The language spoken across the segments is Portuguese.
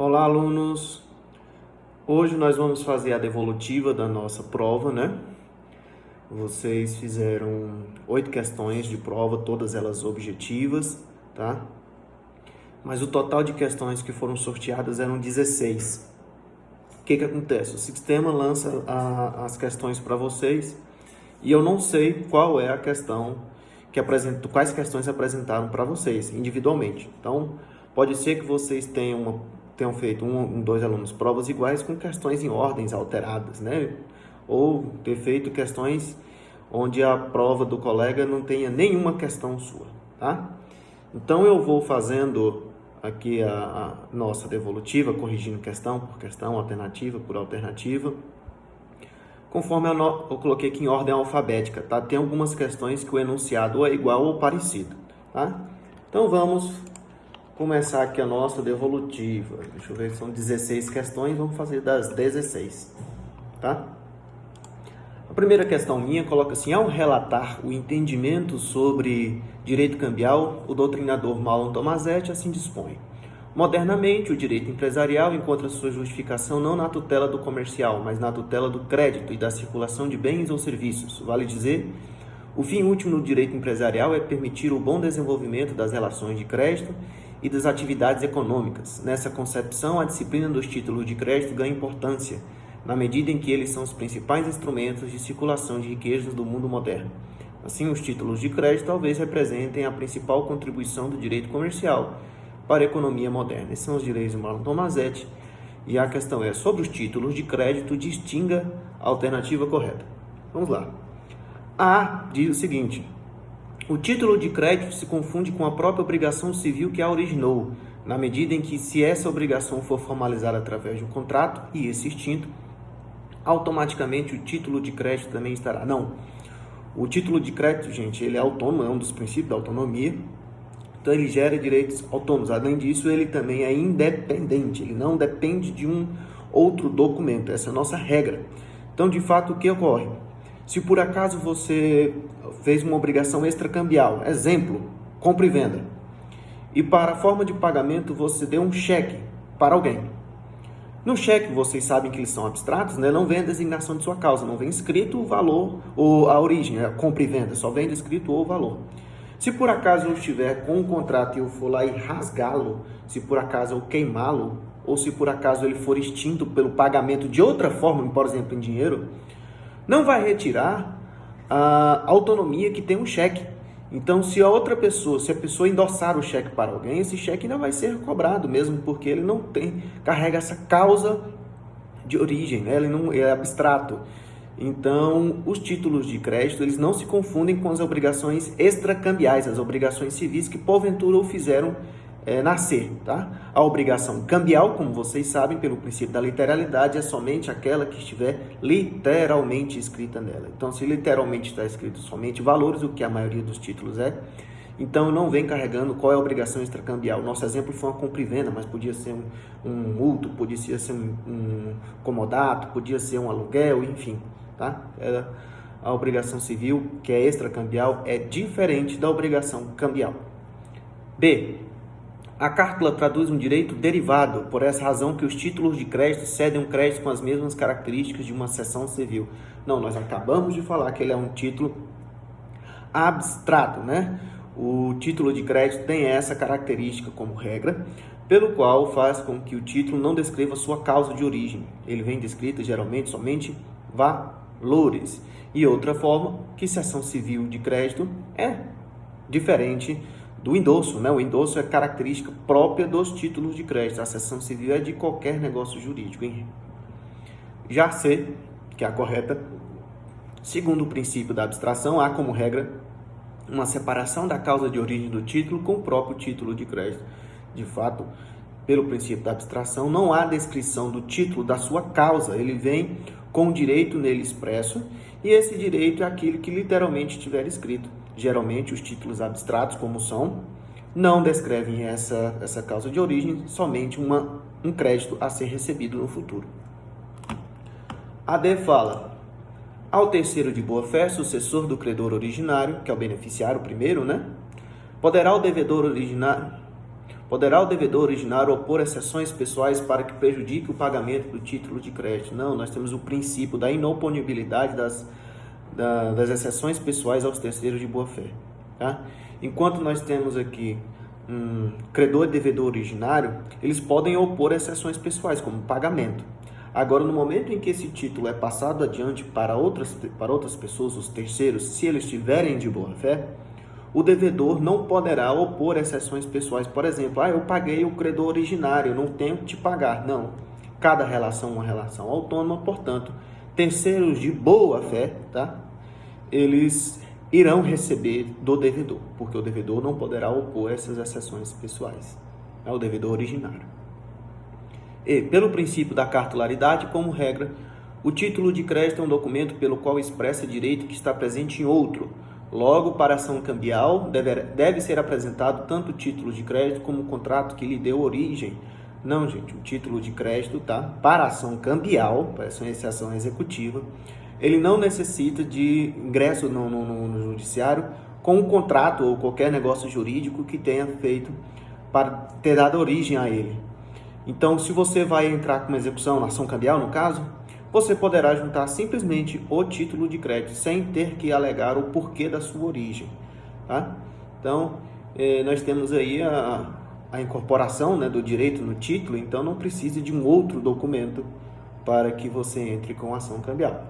Olá, alunos! Hoje nós vamos fazer a devolutiva da nossa prova, né? Vocês fizeram 8 questões de prova, todas elas objetivas, tá? Mas o total de questões que foram sorteadas eram 16. O que acontece? O sistema lança as questões para vocês e eu não sei qual é a questão quais questões apresentaram para vocês individualmente. Então, pode ser que vocês tenham feito dois alunos provas iguais com questões em ordens alteradas, né? Ou ter feito questões onde a prova do colega não tenha nenhuma questão sua, tá? Então eu vou fazendo aqui a nossa devolutiva, corrigindo questão por questão, alternativa por alternativa, conforme eu coloquei aqui em ordem alfabética, tá? Tem algumas questões que o enunciado é igual ou parecido, tá? Então vamos começar aqui a nossa devolutiva. Deixa eu ver, são 16 questões, vamos fazer das 16, tá? A primeira questão minha coloca assim: ao relatar o entendimento sobre direito cambial, o doutrinador Mauro Tomasetti assim dispõe. Modernamente, o direito empresarial encontra sua justificação não na tutela do comercial, mas na tutela do crédito e da circulação de bens ou serviços. Vale dizer, o fim último do direito empresarial é permitir o bom desenvolvimento das relações de crédito e das atividades econômicas. Nessa concepção, a disciplina dos títulos de crédito ganha importância, na medida em que eles são os principais instrumentos de circulação de riquezas do mundo moderno. Assim, os títulos de crédito talvez representem a principal contribuição do direito comercial para a economia moderna. Esses são os direitos de Mauro Tomasetti, e a questão é: sobre os títulos de crédito, distinga a alternativa correta. Vamos lá. A diz o seguinte: o título de crédito se confunde com a própria obrigação civil que a originou, na medida em que, se essa obrigação for formalizada através de um contrato e esse extinto, automaticamente o título de crédito também estará. Não. O título de crédito, gente, ele é autônomo, é um dos princípios da autonomia, então ele gera direitos autônomos. Além disso, ele também é independente, ele não depende de um outro documento, essa é a nossa regra. Então, de fato, o que ocorre? Se por acaso você fez uma obrigação extracambial, exemplo, compra e venda, e para a forma de pagamento você deu um cheque para alguém. No cheque, vocês sabem que eles são abstratos, né? Não vem a designação de sua causa, não vem escrito o valor ou a origem, a compra e venda, só vem escrito o valor. Se por acaso eu estiver com um contrato e eu for lá e rasgá-lo, se por acaso eu queimá-lo, ou se por acaso ele for extinto pelo pagamento de outra forma, por exemplo, em dinheiro, não vai retirar a autonomia que tem um cheque. Então, se a pessoa endossar o cheque para alguém, esse cheque ainda vai ser cobrado, mesmo porque ele não carrega essa causa de origem, né? Ele não é abstrato. Então, os títulos de crédito, eles não se confundem com as obrigações extracambiais, as obrigações civis que porventura o fizeram nascer, tá? A obrigação cambial, como vocês sabem, pelo princípio da literalidade, é somente aquela que estiver literalmente escrita nela. Então, se literalmente está escrito somente valores, o que a maioria dos títulos é, então não vem carregando qual é a obrigação extracambial. Nosso exemplo foi uma compra e venda, mas podia ser um multo, podia ser um comodato, podia ser um aluguel, enfim, tá? A obrigação civil, que é extracambial, é diferente da obrigação cambial. B. A cárpula traduz um direito derivado, por essa razão que os títulos de crédito cedem um crédito com as mesmas características de uma cessão civil. Não, nós acabamos de falar que ele é um título abstrato, né? O título de crédito tem essa característica como regra, pelo qual faz com que o título não descreva sua causa de origem. Ele vem descrito geralmente somente valores. E outra forma, que cessão civil de crédito é diferente do endosso, né? O endosso é característica própria dos títulos de crédito. A cessão civil é de qualquer negócio jurídico, hein? Já C, que é a correta, segundo o princípio da abstração, há como regra uma separação da causa de origem do título com o próprio título de crédito. De fato, pelo princípio da abstração, não há descrição do título da sua causa, ele vem com o direito nele expresso, e esse direito é aquele que literalmente estiver escrito. Geralmente, os títulos abstratos, como são, não descrevem essa causa de origem, somente um crédito a ser recebido no futuro. A D fala: ao terceiro de boa-fé, sucessor do credor originário, que é o beneficiário primeiro, né? Poderá o devedor originário Poderá o devedor originário opor exceções pessoais para que prejudique o pagamento do título de crédito? Não, nós temos o princípio da inoponibilidade das exceções pessoais aos terceiros de boa-fé. Tá? Enquanto nós temos aqui credor e devedor originário, eles podem opor exceções pessoais, como pagamento. Agora, no momento em que esse título é passado adiante para outras pessoas, os terceiros, se eles estiverem de boa-fé, o devedor não poderá opor exceções pessoais. Por exemplo, eu paguei o credor originário, eu não tenho que te pagar. Não. Cada relação é uma relação autônoma, portanto, terceiros de boa-fé, tá? Eles irão receber do devedor, porque o devedor não poderá opor essas exceções pessoais. É o devedor originário. E, pelo princípio da cartularidade, como regra, o título de crédito é um documento pelo qual expressa direito que está presente em outro. Logo, para a ação cambial, deve ser apresentado tanto o título de crédito como o contrato que lhe deu origem. Não, gente, o título de crédito, tá? Para a ação cambial, para essa ação executiva, ele não necessita de ingresso no judiciário com um contrato ou qualquer negócio jurídico que tenha feito para ter dado origem a ele. Então, se você vai entrar com uma execução na ação cambial, no caso, você poderá juntar simplesmente o título de crédito, sem ter que alegar o porquê da sua origem. Tá? Então, nós temos aí a incorporação, né, do direito no título, então não precisa de um outro documento para que você entre com a ação cambial.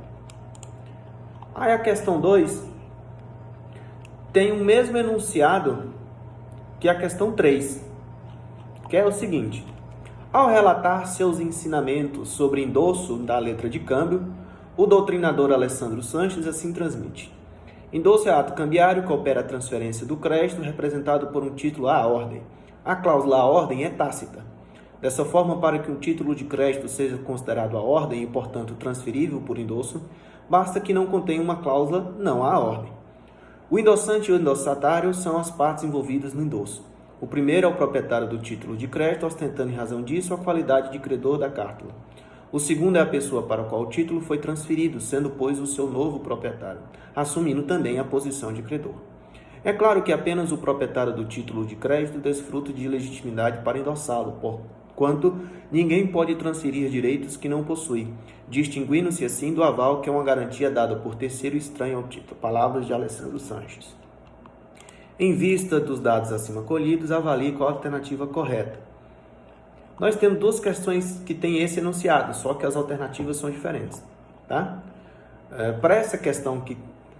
Aí a questão 2 tem o mesmo enunciado que a questão 3, que é o seguinte: ao relatar seus ensinamentos sobre endosso da letra de câmbio, o doutrinador Alessandro Sanches assim transmite: endosso é ato cambiário que opera a transferência do crédito representado por um título à ordem. A cláusula à ordem é tácita. Dessa forma, para que um título de crédito seja considerado à ordem e, portanto, transferível por endosso, basta que não contenha uma cláusula não à ordem. O endossante e o endossatário são as partes envolvidas no endosso. O primeiro é o proprietário do título de crédito, ostentando em razão disso a qualidade de credor da cártula. O segundo é a pessoa para a qual o título foi transferido, sendo, pois, o seu novo proprietário, assumindo também a posição de credor. É claro que apenas o proprietário do título de crédito desfruta de legitimidade para endossá-lo, porquanto ninguém pode transferir direitos que não possui, distinguindo-se assim do aval, que é uma garantia dada por terceiro estranho ao título. Palavras de Alessandro Sanches. Em vista dos dados acima colhidos, avalie qual a alternativa correta. Nós temos duas questões que têm esse enunciado, só que as alternativas são diferentes. Tá? Para essa questão que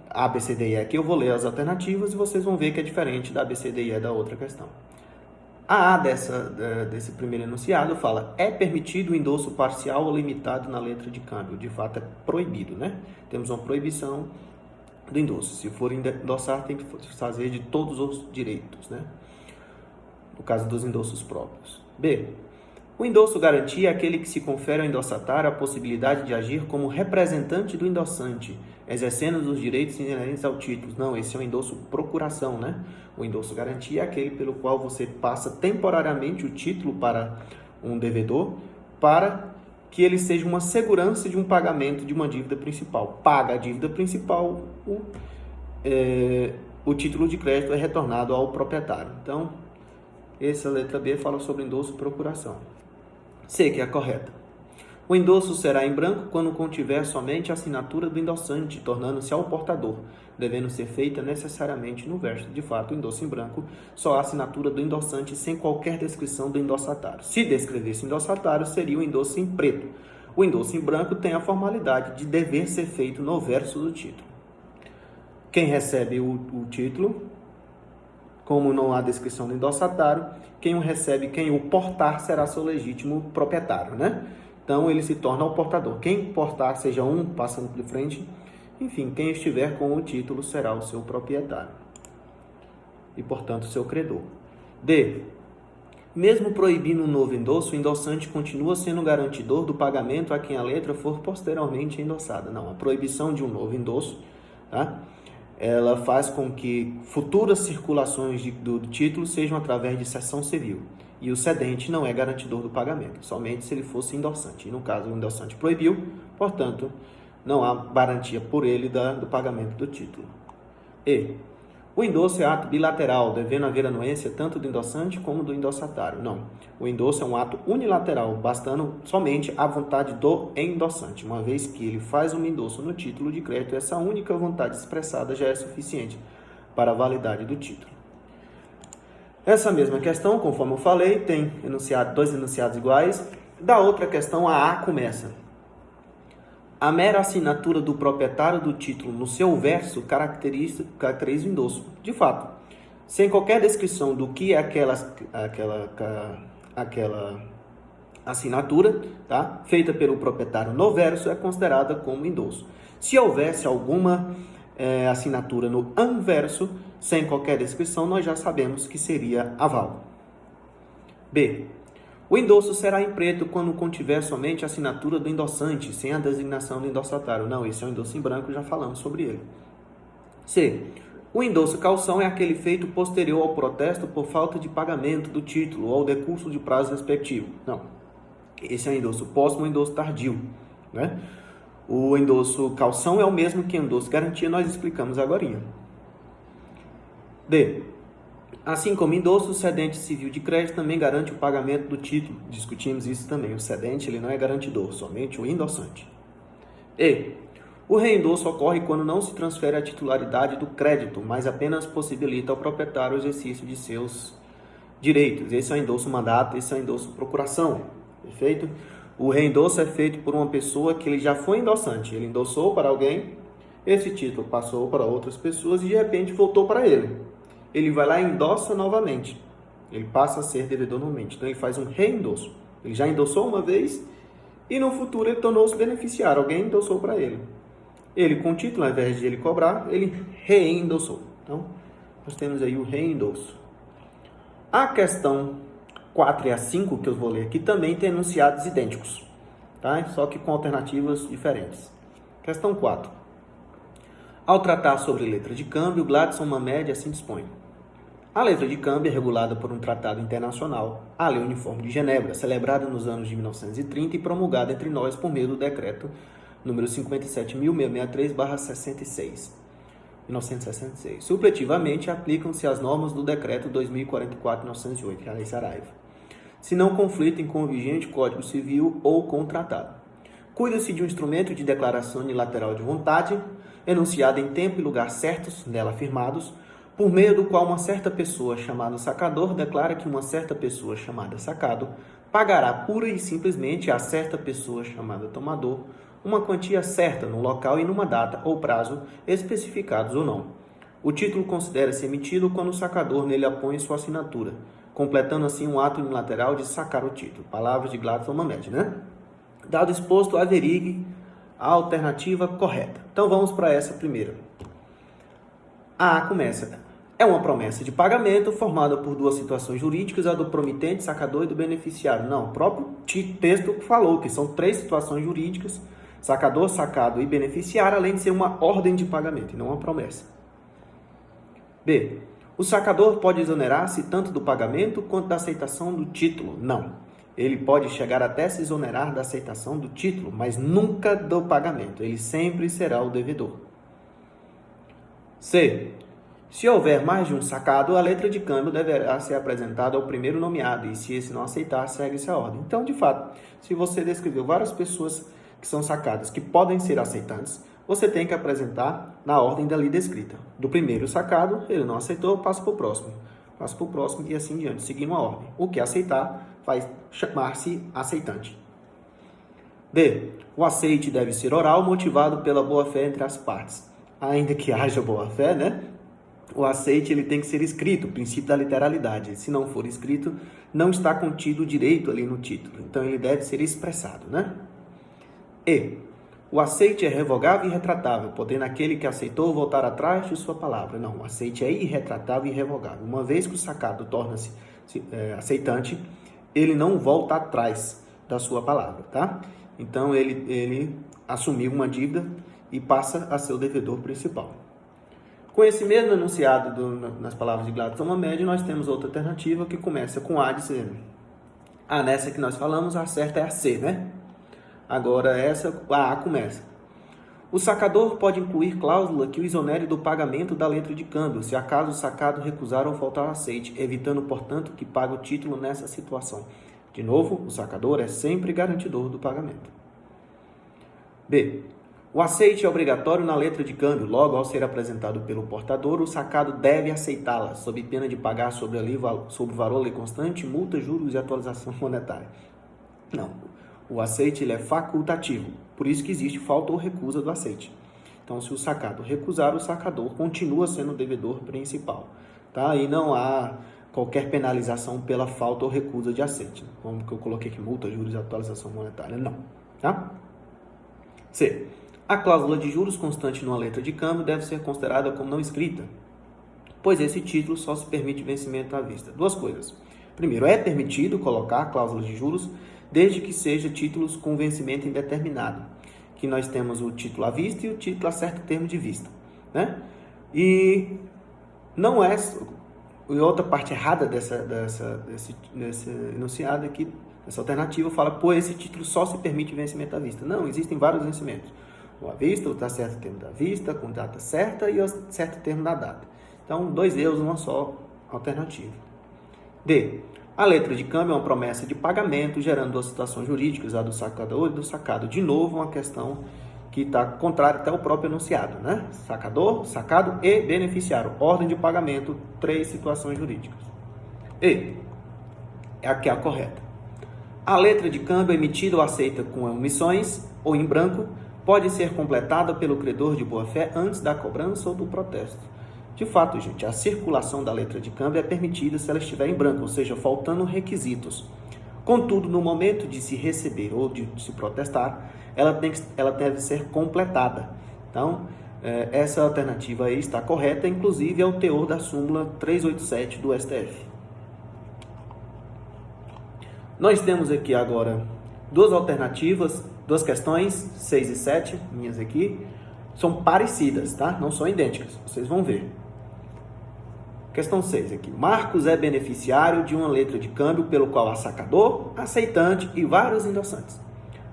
A, B, C, D e E aqui, eu vou ler as alternativas e vocês vão ver que é diferente da B, C, D e E da outra questão. A desse primeiro enunciado fala: é permitido o endosso parcial ou limitado na letra de câmbio. De fato, é proibido, né? Temos uma proibição do endosso. Se for endossar, tem que fazer de todos os direitos, né? No caso dos endossos próprios. B. O endosso garantia é aquele que se confere ao endossatário a possibilidade de agir como representante do endossante, exercendo os direitos inerentes ao título. Não, esse é o endosso procuração, né? O endosso garantia é aquele pelo qual você passa temporariamente o título para um devedor, para que ele seja uma segurança de um pagamento de uma dívida principal. Paga a dívida principal, o título de crédito é retornado ao proprietário. Então, essa letra B fala sobre endosso procuração. C, que é a correta. O endosso será em branco quando contiver somente a assinatura do endossante, tornando-se ao portador, devendo ser feita necessariamente no verso. De fato, o endosso em branco só a assinatura do endossante sem qualquer descrição do endossatário. Se descrevesse endossatário, seria o endosso em preto. O endosso em branco tem a formalidade de dever ser feito no verso do título. Quem recebe o título, como não há descrição do endossatário, quem o portar será seu legítimo proprietário, né? Então, ele se torna o portador. Quem portar, seja um passando de frente, enfim, quem estiver com o título será o seu proprietário. E, portanto, seu credor. D. Mesmo proibindo um novo endosso, o endossante continua sendo garantidor do pagamento a quem a letra for posteriormente endossada. Não, a proibição de um novo endosso, tá? Ela faz com que futuras circulações do título sejam através de cessão civil. E o cedente não é garantidor do pagamento, somente se ele fosse endossante. E no caso, o endossante proibiu, portanto, não há garantia por ele do pagamento do título. E. O endosso é ato bilateral, devendo haver anuência tanto do endossante como do endossatário. Não. O endosso é um ato unilateral, bastando somente a vontade do endossante. Uma vez que ele faz um endosso no título de crédito, essa única vontade expressada já é suficiente para a validade do título. Essa mesma questão, conforme eu falei, tem dois enunciados iguais. Da outra questão, a começa. A mera assinatura do proprietário do título no seu verso caracteriza o endosso. De fato, sem qualquer descrição do que é aquela assinatura, tá? Feita pelo proprietário no verso, é considerada como endosso. Se houvesse alguma assinatura no anverso, sem qualquer descrição, nós já sabemos que seria aval. B. O endosso será em preto quando contiver somente a assinatura do endossante, sem a designação do endossatário. Não, esse é o endosso em branco, já falamos sobre ele. C. O endosso calção é aquele feito posterior ao protesto por falta de pagamento do título ou ao decurso de prazo respectivo. Não, esse é o endosso póstumo, o endosso tardio, né? O endosso calção é o mesmo que endosso garantia, nós explicamos agorinha. D. Assim como endosso, o cedente civil de crédito também garante o pagamento do título. Discutimos isso também. O cedente ele não é garantidor, somente o endossante. E. O reendosso ocorre quando não se transfere a titularidade do crédito, mas apenas possibilita ao proprietário o exercício de seus direitos. Esse é o endosso mandato, esse é o endosso procuração. Perfeito? O reendosso é feito por uma pessoa que ele já foi endossante. Ele endossou para alguém, esse título passou para outras pessoas e de repente voltou para ele. Ele vai lá e endossa novamente. Ele passa a ser devedor novamente. Então, ele faz um reendosso. Ele já endossou uma vez e no futuro ele tornou-se beneficiário. Alguém endossou para ele. Ele, com o título, ao invés de ele cobrar, ele reendossou. Então, nós temos aí o reendosso. A questão 4 e a 5, que eu vou ler aqui, também tem enunciados idênticos, tá? Só que com alternativas diferentes. Questão 4. Ao tratar sobre letra de câmbio, Gladson Mamed assim dispõe. A letra de câmbio é regulada por um tratado internacional, a Lei Uniforme de Genebra, celebrada nos anos de 1930 e promulgada entre nós por meio do decreto número 57.663/66, 1966. Supletivamente, aplicam-se as normas do decreto 2044/908, que é a Lei Saraiva, se não conflitem com o vigente Código Civil ou com o tratado. Cuida-se de um instrumento de declaração unilateral de vontade, enunciado em tempo e lugar certos, nela afirmados, por meio do qual uma certa pessoa chamada sacador declara que uma certa pessoa chamada sacado pagará pura e simplesmente a certa pessoa chamada tomador uma quantia certa no local e numa data ou prazo especificados ou não. O título considera-se emitido quando o sacador nele apõe sua assinatura, completando assim um ato unilateral de sacar o título. Palavras de Gladson Mamed, né? Dado exposto, averigue a alternativa correta. Então vamos para essa primeira. A começa. É uma promessa de pagamento formada por duas situações jurídicas, a do promitente, sacador e do beneficiário. Não, o próprio texto falou que são três situações jurídicas, sacador, sacado e beneficiário, além de ser uma ordem de pagamento e não uma promessa. B. O sacador pode exonerar-se tanto do pagamento quanto da aceitação do título. Não. Ele pode chegar até se exonerar da aceitação do título, mas nunca do pagamento. Ele sempre será o devedor. C. Se houver mais de um sacado, a letra de câmbio deverá ser apresentada ao primeiro nomeado, e se esse não aceitar, segue-se a ordem. Então, de fato, se você descreveu várias pessoas que são sacadas, que podem ser aceitantes, você tem que apresentar na ordem dali descrita. Do primeiro sacado, ele não aceitou, passa para o próximo. Passa para o próximo e assim diante, seguindo a ordem. O que aceitar vai chamar-se aceitante. D. O aceite deve ser oral, motivado pela boa-fé entre as partes. Ainda que haja boa-fé, né? O aceite ele tem que ser escrito, o princípio da literalidade. Se não for escrito, não está contido o direito ali no título. Então, ele deve ser expressado, né? E. O aceite é revogável e irretratável, podendo aquele que aceitou voltar atrás de sua palavra. Não, o aceite é irretratável e irrevogável. Uma vez que o sacado torna-se aceitante, ele não volta atrás da sua palavra, tá? Então, ele assumiu uma dívida e passa a ser o devedor principal. Com esse mesmo enunciado nas palavras de Gladson Mamed, nós temos outra alternativa que começa com A dizendo. Nessa que nós falamos, a certa é a C, né? Agora, a começa. O sacador pode incluir cláusula que o exonere do pagamento da letra de câmbio, se acaso o sacado recusar ou faltar ao aceite, evitando, portanto, que pague o título nessa situação. De novo, o sacador é sempre garantidor do pagamento. B. O aceite é obrigatório na letra de câmbio, logo, ao ser apresentado pelo portador, o sacado deve aceitá-la, sob pena de pagar sobre o valor lei constante, multa, juros e atualização monetária. Não, o aceite ele é facultativo, por isso que existe falta ou recusa do aceite. Então, se o sacado recusar, o sacador continua sendo o devedor principal, tá? E não há qualquer penalização pela falta ou recusa de aceite, como que eu coloquei aqui, multa, juros e atualização monetária, não, tá? C. A cláusula de juros constante numa letra de câmbio deve ser considerada como não escrita, pois esse título só se permite vencimento à vista. Duas coisas. Primeiro, é permitido colocar cláusulas de juros desde que seja títulos com vencimento indeterminado, que nós temos o título à vista e o título a certo termo de vista, né? E não é... E outra parte errada desse enunciado aqui, essa alternativa fala, pô, esse título só se permite vencimento à vista. Não, existem vários vencimentos. O à vista, o a certo termo da vista, com data certa e o certo termo da data. Então, dois erros numa só alternativa. D. A letra de câmbio é uma promessa de pagamento, gerando duas situações jurídicas, a do sacador e do sacado. De novo, uma questão que está contrária até ao próprio enunciado, né? Sacador, sacado e beneficiário. Ordem de pagamento, três situações jurídicas. E. É aqui a correta. A letra de câmbio emitida ou aceita com omissões ou em branco pode ser completada pelo credor de boa-fé antes da cobrança ou do protesto. De fato, gente, a circulação da letra de câmbio é permitida se ela estiver em branco, ou seja, faltando requisitos. Contudo, no momento de se receber ou de se protestar, ela deve ser completada. Então, essa alternativa aí está correta, inclusive é o teor da súmula 387 do STF. Nós temos aqui agora duas alternativas, duas questões, 6 e 7, minhas aqui, são parecidas, tá? Não são idênticas, vocês vão ver. Questão 6 aqui. Marcos é beneficiário de uma letra de câmbio pelo qual há sacador, aceitante e vários endossantes.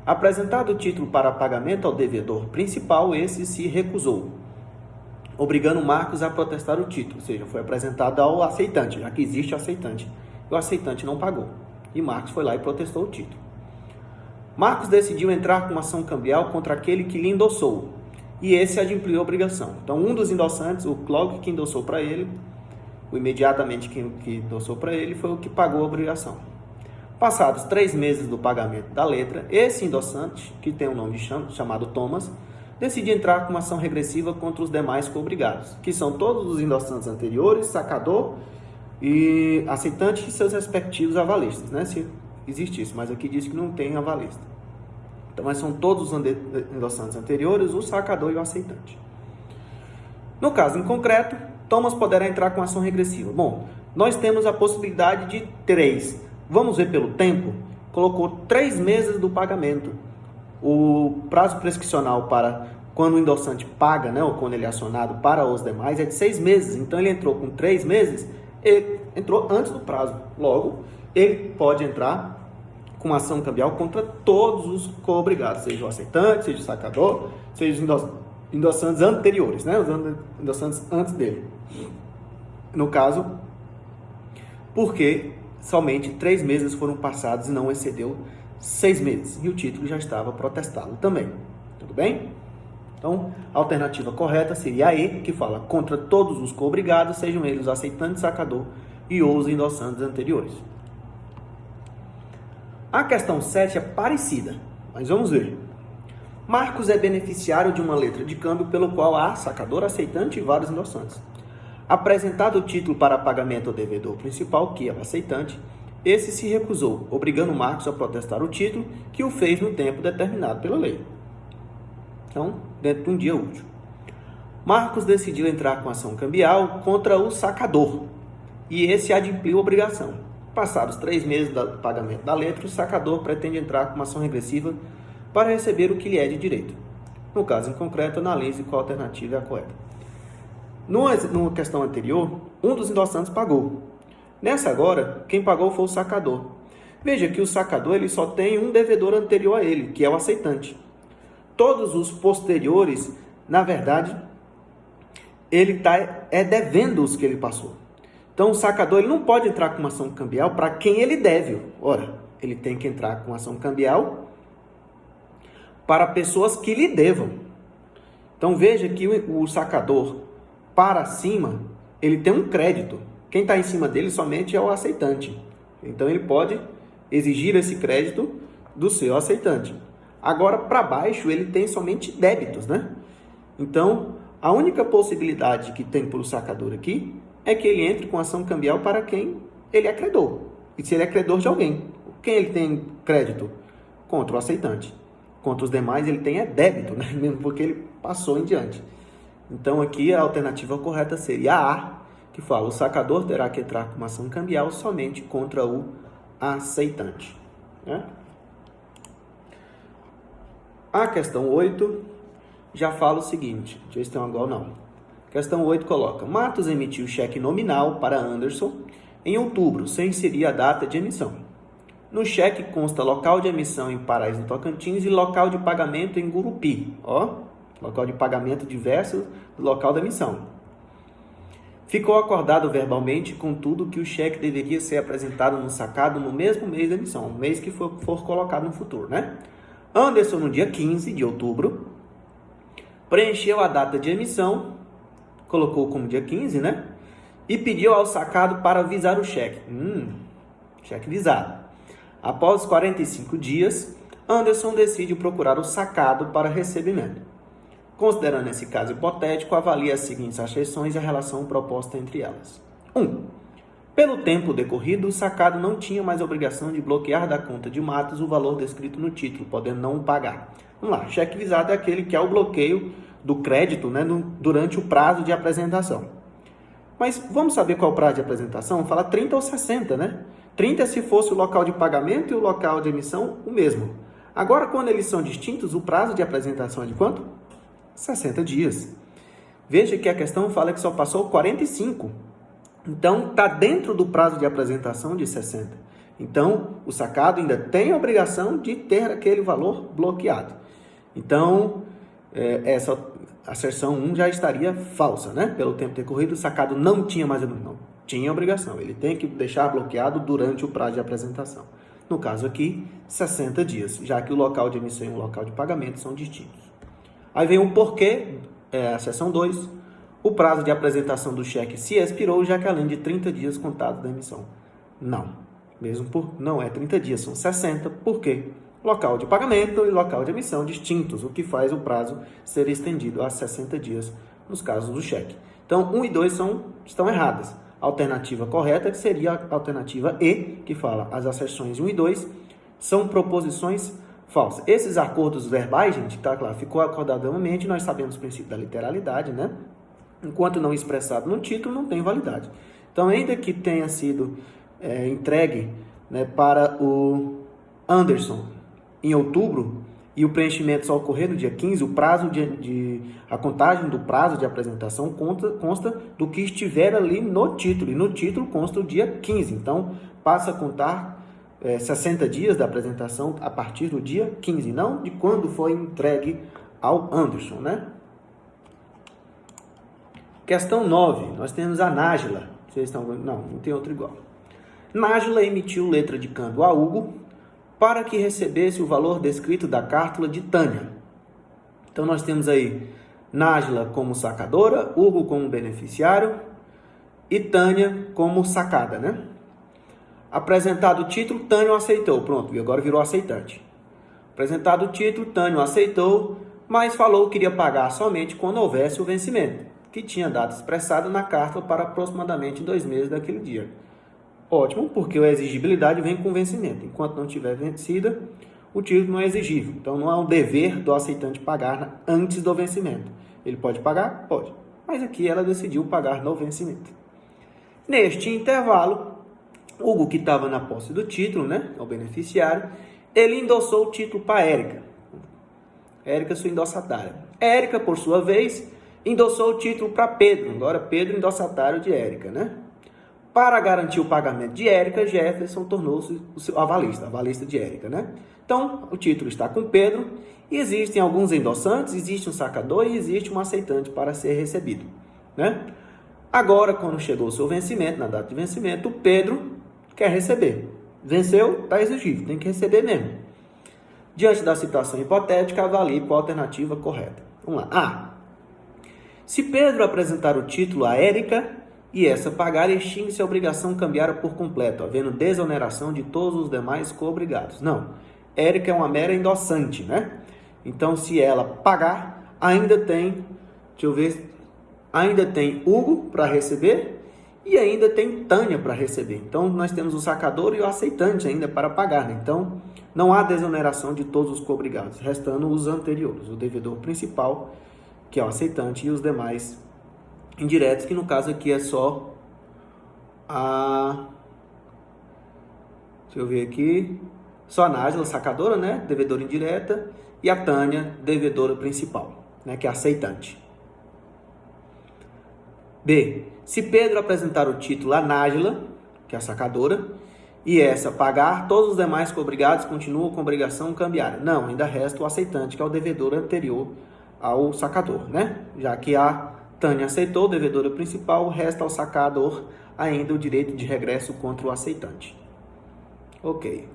Apresentado o título para pagamento ao devedor principal, esse se recusou, obrigando Marcos a protestar o título, ou seja, foi apresentado ao aceitante, já que existe aceitante, e o aceitante não pagou. E Marcos foi lá e protestou o título. Marcos decidiu entrar com uma ação cambial contra aquele que lhe endossou, e esse adimpliu a obrigação. Então, um dos endossantes, o logo que endossou para ele, o imediatamente que endossou para ele, foi o que pagou a obrigação. Passados 3 meses do pagamento da letra, esse endossante, que tem um nome chamado Thomas, decide entrar com uma ação regressiva contra os demais coobrigados, que são todos os endossantes anteriores, sacador e aceitante e seus respectivos avalistas, né? Se existisse, mas aqui diz que não tem avalista. Então, mas são todos os endossantes anteriores, o sacador e o aceitante. No caso em concreto, Thomas poderá entrar com ação regressiva. Bom, nós temos a possibilidade de 3. Vamos ver pelo tempo? Colocou 3 meses do pagamento. O prazo prescricional para quando o endossante paga, né, ou quando ele é acionado para os demais, é de 6 meses. Então, ele entrou com 3 meses, ele entrou antes do prazo. Logo, ele pode entrar com ação cambial contra todos os coobrigados, seja o aceitante, seja o sacador, seja os endossantes anteriores, né, os endossantes antes dele. No caso, porque somente 3 meses foram passados e não excedeu 6 meses. E o título já estava protestado também. Tudo bem? Então, a alternativa correta seria a E, que fala contra todos os coobrigados, sejam eles o aceitante, sacador e ou os endossantes anteriores. A questão 7 é parecida, mas vamos ver. Marcos é beneficiário de uma letra de câmbio pelo qual há sacador, aceitante e vários endossantes. Apresentado o título para pagamento ao devedor principal, que é o aceitante, esse se recusou, obrigando Marcos a protestar o título, que o fez no tempo determinado pela lei. Então, dentro de um dia útil. Marcos decidiu entrar com ação cambial contra o sacador, e esse adimpliu a obrigação. Passados 3 meses do pagamento da letra, o sacador pretende entrar com uma ação regressiva para receber o que lhe é de direito. No caso em concreto, analise qual alternativa é a correta. Numa questão anterior, um dos endossantes pagou. Nessa agora, quem pagou foi o sacador. Veja que o sacador ele só tem um devedor anterior a ele, que é o aceitante. Todos os posteriores, na verdade, ele está devendo os que ele passou. Então, o sacador ele não pode entrar com uma ação cambial para quem ele deve. Ora, ele tem que entrar com ação cambial para pessoas que lhe devam. Então, veja que o sacador, para cima, ele tem um crédito. Quem está em cima dele somente é o aceitante. Então, ele pode exigir esse crédito do seu aceitante. Agora, para baixo, ele tem somente débitos, né? Então, a única possibilidade que tem para o sacador aqui é que ele entre com ação cambial para quem ele é credor. E se ele é credor de alguém, quem ele tem crédito? Contra o aceitante. Contra os demais, ele tem débito, né? Mesmo porque ele passou em diante. Então, aqui a alternativa correta seria a A, que fala: o sacador terá que entrar com uma ação cambial somente contra o aceitante, né? A questão 8 já fala o seguinte, deixa eu ver se tem uma igual não. Questão 8 coloca: Matos emitiu cheque nominal para Anderson em outubro, sem inserir a data de emissão. No cheque consta local de emissão em Paraíso do Tocantins e local de pagamento em Gurupi. Local de pagamento diverso do local da emissão. Ficou acordado verbalmente, contudo, que o cheque deveria ser apresentado no sacado no mesmo mês da emissão, o mês que for colocado no futuro, né? Anderson, no dia 15 de outubro, preencheu a data de emissão, colocou como dia 15, né? E pediu ao sacado para visar o cheque. Cheque visado. Após 45 dias, Anderson decide procurar o sacado para recebimento. Considerando esse caso hipotético, avalia as seguintes acessões e a relação proposta entre elas. 1. Pelo tempo decorrido, o sacado não tinha mais obrigação de bloquear da conta de Matos o valor descrito no título, podendo não pagar. Vamos lá, cheque visado é aquele que é o bloqueio do crédito, né, durante o prazo de apresentação. Mas vamos saber qual é o prazo de apresentação? Fala 30 ou 60, né? 30 se fosse o local de pagamento e o local de emissão o mesmo. Agora, quando eles são distintos, o prazo de apresentação é de quanto? 60 dias. Veja que a questão fala que só passou 45. Então, está dentro do prazo de apresentação de 60. Então, o sacado ainda tem a obrigação de ter aquele valor bloqueado. Então, essa asserção 1 já estaria falsa, né? Pelo tempo decorrido, o sacado não tinha mais tinha obrigação. Ele tem que deixar bloqueado durante o prazo de apresentação. No caso aqui, 60 dias, já que o local de emissão e o local de pagamento são distintos. Aí vem o porquê, a seção 2. O prazo de apresentação do cheque se expirou, já que além de 30 dias contados da emissão. Não é 30 dias, são 60. Por quê? Local de pagamento e local de emissão distintos, o que faz o prazo ser estendido a 60 dias nos casos do cheque. Então, 1 e 2 estão erradas. A alternativa correta seria a alternativa E, que fala: as asserções 1 e 2 são proposições falsas. Esses acordos verbais, gente, tá claro, ficou acordado verbalmente, nós sabemos o princípio da literalidade, né? Enquanto não expressado no título, não tem validade. Então, ainda que tenha sido entregue, né, para o Anderson em outubro, e o preenchimento só ocorrer no dia 15, o prazo a contagem do prazo de apresentação consta do que estiver ali no título, e no título consta o dia 15. Então, passa a contar 60 dias da apresentação a partir do dia 15, não de quando foi entregue ao Anderson, né? Questão 9, nós temos a Nájila. Vocês estão vendo? Não tem outro igual. Nájila emitiu letra de câmbio a Hugo para que recebesse o valor descrito da cártula de Tânia. Então, nós temos aí Nájila como sacadora, Hugo como beneficiário e Tânia como sacada, né? Apresentado o título, Tânia aceitou. Pronto, e agora virou aceitante. Apresentado o título, Tânia aceitou, mas falou que queria pagar somente quando houvesse o vencimento, que tinha data expressada na cártula para aproximadamente 2 meses daquele dia. Ótimo, porque a exigibilidade vem com vencimento. Enquanto não estiver vencida, o título não é exigível. Então, não é um dever do aceitante pagar antes do vencimento. Ele pode pagar? Pode. Mas aqui ela decidiu pagar no vencimento. Neste intervalo, Hugo, que estava na posse do título, né, o beneficiário, ele endossou o título para Érica. Érica, sua endossatária. Érica, por sua vez, endossou o título para Pedro. Agora, Pedro, endossatário de Érica, né? Para garantir o pagamento de Érica, Jefferson tornou-se o avalista de Érica, né? Então, o título está com Pedro E existem alguns endossantes, existe um sacador e existe um aceitante para ser recebido, né? Agora, quando chegou o seu vencimento, na data de vencimento, o Pedro quer receber. Venceu, está exigível, tem que receber mesmo. Diante da situação hipotética, avalie qual a alternativa correta. Vamos lá. A. Se Pedro apresentar o título a Érica e essa pagar, extingue-se a obrigação cambiária por completo, havendo desoneração de todos os demais co-obrigados. Não. Érica é uma mera endossante, né? Então, se ela pagar, ainda tem, ainda tem Hugo para receber e ainda tem Tânia para receber. Então, nós temos o sacador e o aceitante ainda para pagar, né? Então, não há desoneração de todos os co-obrigados, restando os anteriores, o devedor principal, que é o aceitante, e os demais indiretos, que no caso aqui é só só a Nájila, sacadora, né? Devedora indireta, e a Tânia, devedora principal, né? Que é aceitante. B. Se Pedro apresentar o título a Nájila, que é a sacadora, e essa pagar, todos os demais co-obrigados continuam com obrigação cambiária. Não, ainda resta o aceitante, que é o devedor anterior ao sacador, né? Já que a Tânia aceitou, devedora principal, resta ao sacador ainda o direito de regresso contra o aceitante. Ok,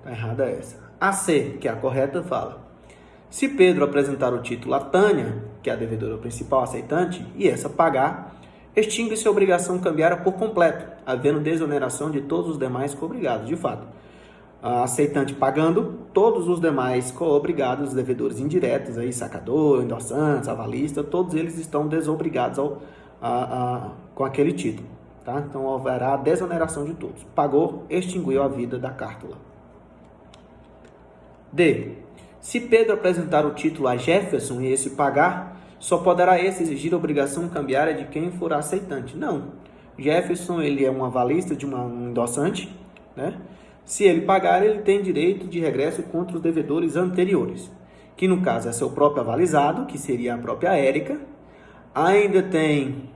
tá errada essa. A C, que é a correta, fala: se Pedro apresentar o título a Tânia, que é a devedora principal aceitante, e essa pagar, extingue-se a obrigação cambiária por completo, havendo desoneração de todos os demais co-obrigados. De fato, a aceitante pagando, todos os demais co-obrigados, devedores indiretos, aí, sacador, endossantes, avalista, todos eles estão desobrigados com aquele título. Tá? Então, haverá desoneração de todos. Pagou, extinguiu a vida da cártula. D. Se Pedro apresentar o título a Jefferson e esse pagar, só poderá esse exigir a obrigação cambiária de quem for aceitante. Não. Jefferson, ele é um avalista de um endossante, né? Se ele pagar, ele tem direito de regresso contra os devedores anteriores, que no caso é seu próprio avalizado, que seria a própria Érica. Ainda tem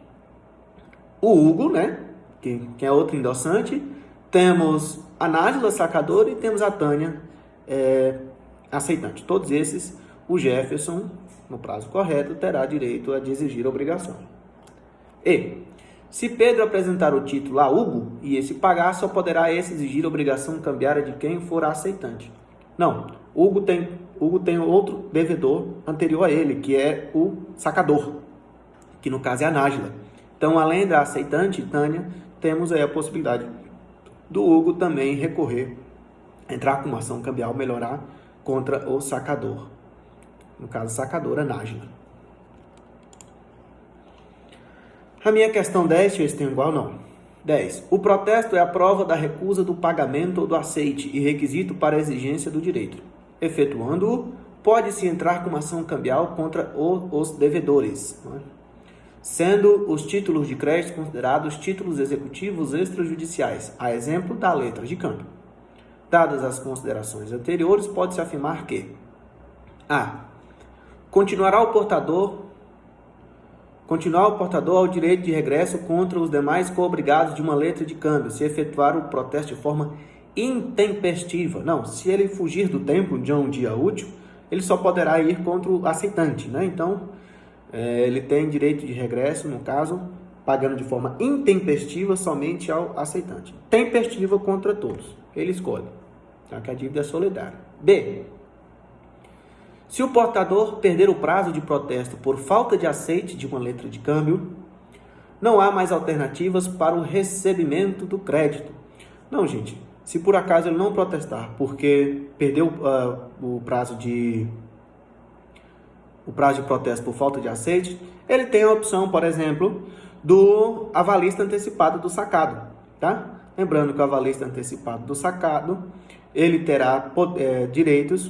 o Hugo, né? Que é outro endossante. Temos a Nájila, sacadora, e temos a Tânia, aceitante. Todos esses, o Jefferson, no prazo correto, terá direito de exigir a obrigação. E, se Pedro apresentar o título a Hugo e esse pagar, só poderá esse exigir a obrigação cambiária de quem for aceitante. Não, Hugo tem outro devedor anterior a ele, que é o sacador, que no caso é a Nájila. Então, além da aceitante, Tânia, temos aí a possibilidade do Hugo também recorrer, entrar com uma ação cambial, melhorar contra o sacador. No caso, sacadora Nájila. A minha questão 10, deixa eu ver se tem igual, não. 10. O protesto é a prova da recusa do pagamento ou do aceite e requisito para a exigência do direito. Efetuando-o, pode-se entrar com uma ação cambial contra os devedores, não é? Sendo os títulos de crédito considerados títulos executivos extrajudiciais, a exemplo da letra de câmbio. Dadas as considerações anteriores, pode-se afirmar que: a. Continuar o portador ao direito de regresso contra os demais co-obrigados de uma letra de câmbio, se efetuar o protesto de forma intempestiva. Não, se ele fugir do tempo de um dia útil, ele só poderá ir contra o aceitante, né? Então, ele tem direito de regresso, no caso, pagando de forma intempestiva somente ao aceitante. Tempestiva contra todos. Ele escolhe, já que a dívida é solidária. B. Se o portador perder o prazo de protesto por falta de aceite de uma letra de câmbio, não há mais alternativas para o recebimento do crédito. Não, gente. Se por acaso ele não protestar porque perdeu o prazo de protesto por falta de aceite, ele tem a opção, por exemplo, do avalista antecipado do sacado, tá? Lembrando que o avalista antecipado do sacado, ele terá direitos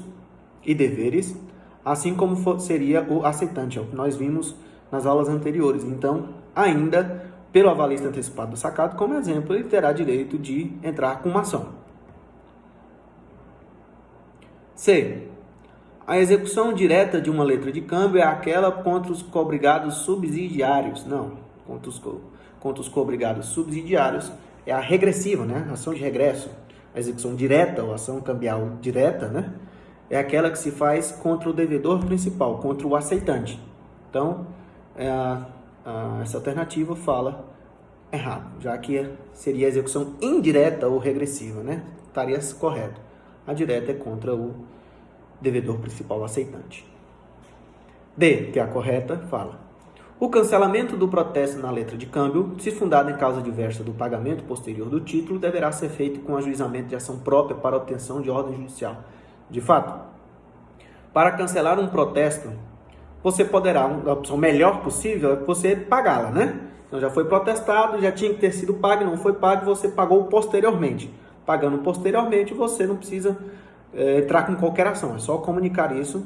e deveres, assim como seria o aceitante, é o que nós vimos nas aulas anteriores. Então, ainda pelo avalista antecipado do sacado, como exemplo, ele terá direito de entrar com uma ação. C. A execução direta de uma letra de câmbio é aquela contra os co-obrigados subsidiários. Não, contra os co-obrigados subsidiários é a regressiva, né? A ação de regresso. A execução direta, ou ação cambial direta, né? é aquela que se faz contra o devedor principal, contra o aceitante. Então, essa alternativa fala errado, já que seria a execução indireta ou regressiva, né? Estaria correto. A direta é contra o devedor principal aceitante. D, que é a correta, fala: o cancelamento do protesto na letra de câmbio, se fundado em causa diversa do pagamento posterior do título, deverá ser feito com ajuizamento de ação própria para obtenção de ordem judicial. De fato, para cancelar um protesto, você poderá, a opção melhor possível é você pagá-la, né? Então já foi protestado, já tinha que ter sido pago, não foi pago, você pagou posteriormente. Pagando posteriormente, você não precisa entrar com qualquer ação, é só comunicar isso